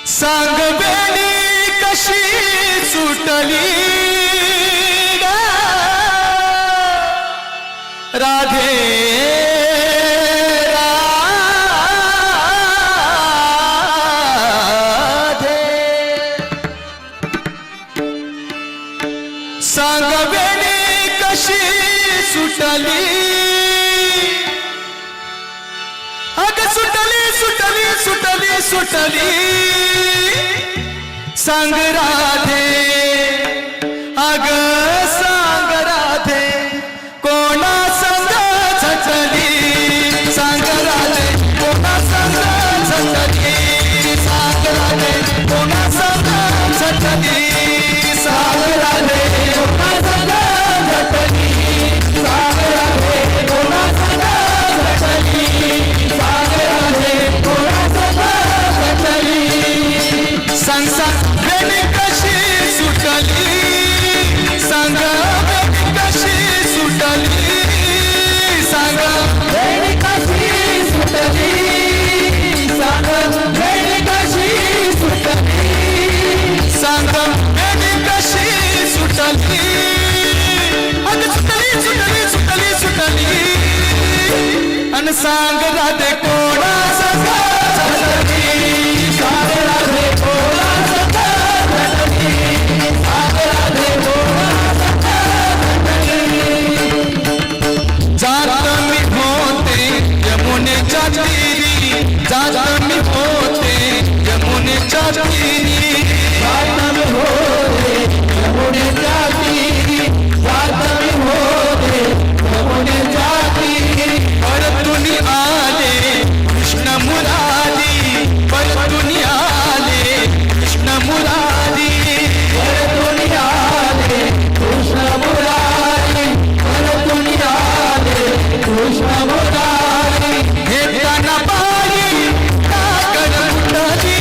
सांग बेडी कशी सुटली राधे राधे सांग बेडी कशी सुटली अग सुटली सुटली सुटली सुटली सांग राधे अग सांग राधे कोणा संग झटली सांग राधे कोणा संग झटली सांग राधे कोणा संग झटली सांग राधे कोणा संग झटली सांग राधे कोणा संग झटली सांग राधे कोणा संग झटली संसार बेडी कशी सुटली सांग बेडी कशी सुटली सांग बेडी कशी सुटली सांग बेडी कशी सुटली सांग बेडी कशी सुटली अग सुटली सुटली सुटली सुटली अन सांग राधे कोणा संग झटली सांग राधे कोणा जात मी होते यमुनेच्या तीरी जात मी होते यमुनेच्या तीरी जात मी होते यमुनेच्या तीरी जात मी होते यमुनेच्या तीरी परतून आले कृष्ण मुरारी परतून आले कृष्ण मुरारी परतून आले कृष्ण मुरारी परतून आले कृष्ण मुरारी येताना बाई काकर फुटली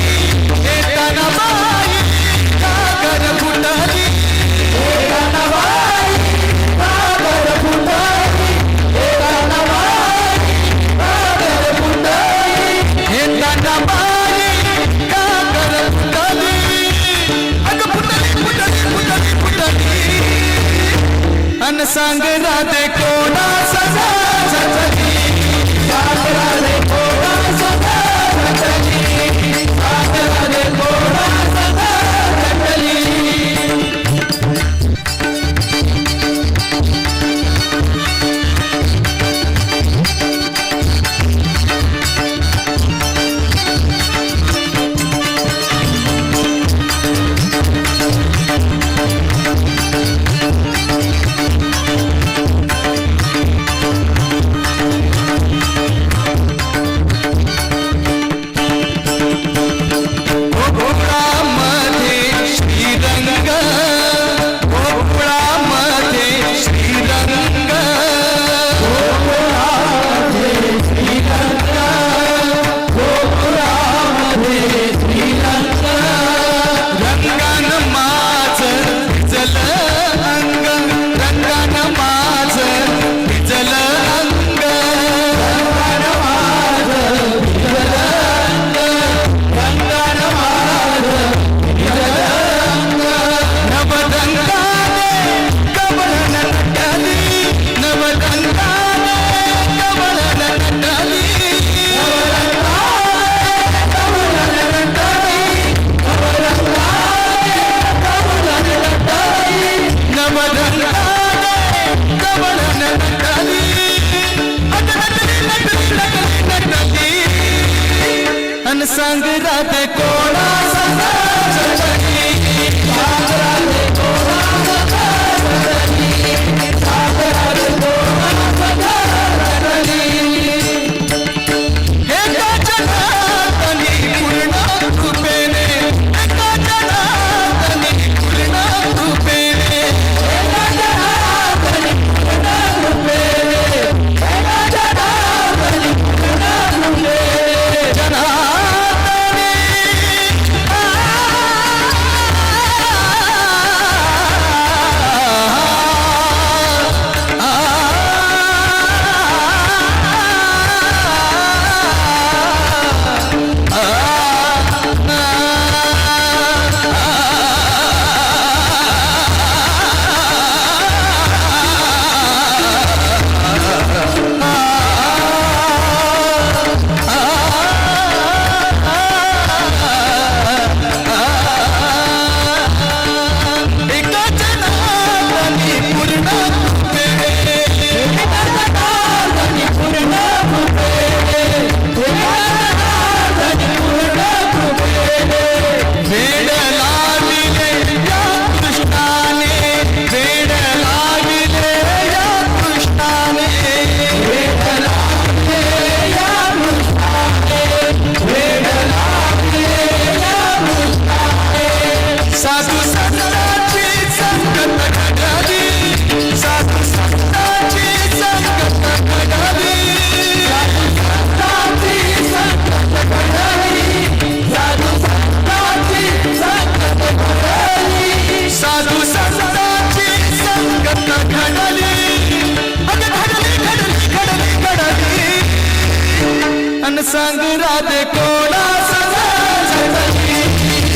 येताना बाई काकर फुटली येताना बाई काकर फुटली येताना बाई काकर फुटली येताना बाई काकर फुटली अग फुटली फुटली फुटली फुटली अन सांग राधे कोणा संग झटली सांग राधे कोणा संग झटली सांग राधे कोणा संग झटली अन संग राधे कोणा सदा सजनी संग राधे कोणा सदा सजनी संग राधे कोणा सदा सजनी एका जनार्दनी पूर्ण कृपेने एका जनार्दनी पूर्ण कृपेने एका जनार्दनी पूर्ण कृपेने एका जनार्दनी पूर्ण कृपेने जनार्दनी साधू संतांची संगत घडावी साधू संतांची संगत घडावी साधू संतांची संगत घडावी साधू संतांची संगत घडावी अगं घडली घडली घडली घडली अन संग राधे कोणा सदा सजनी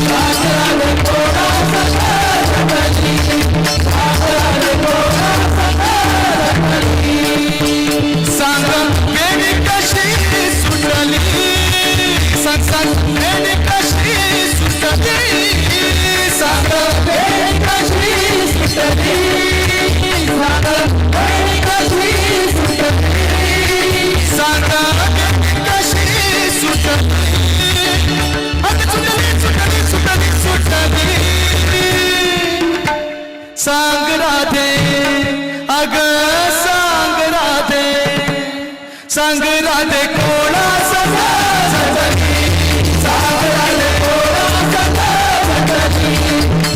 संग राधे कोणा सदा सजनी संग राधे कोणा सदा सजनी सांग वेडी कशी सुटली सांग सांग वेडी कशी सुटली सांग वेडी कशी सुटली सांग वेडी कशी सुटली सांग वेडी कशी सुटली अगं सुटली सुटली सुटली सुटली सांग राधे अगं सांग राधे सांग राधे कोणा सदा सजनी सांग राधे कोणा सदा सजनी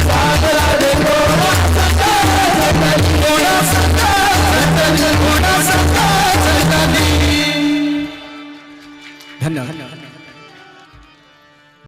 सांग राधे कोणा सदा सजनी कोणा सदा सजनी कोणा सदा सजनी धन्यवाद.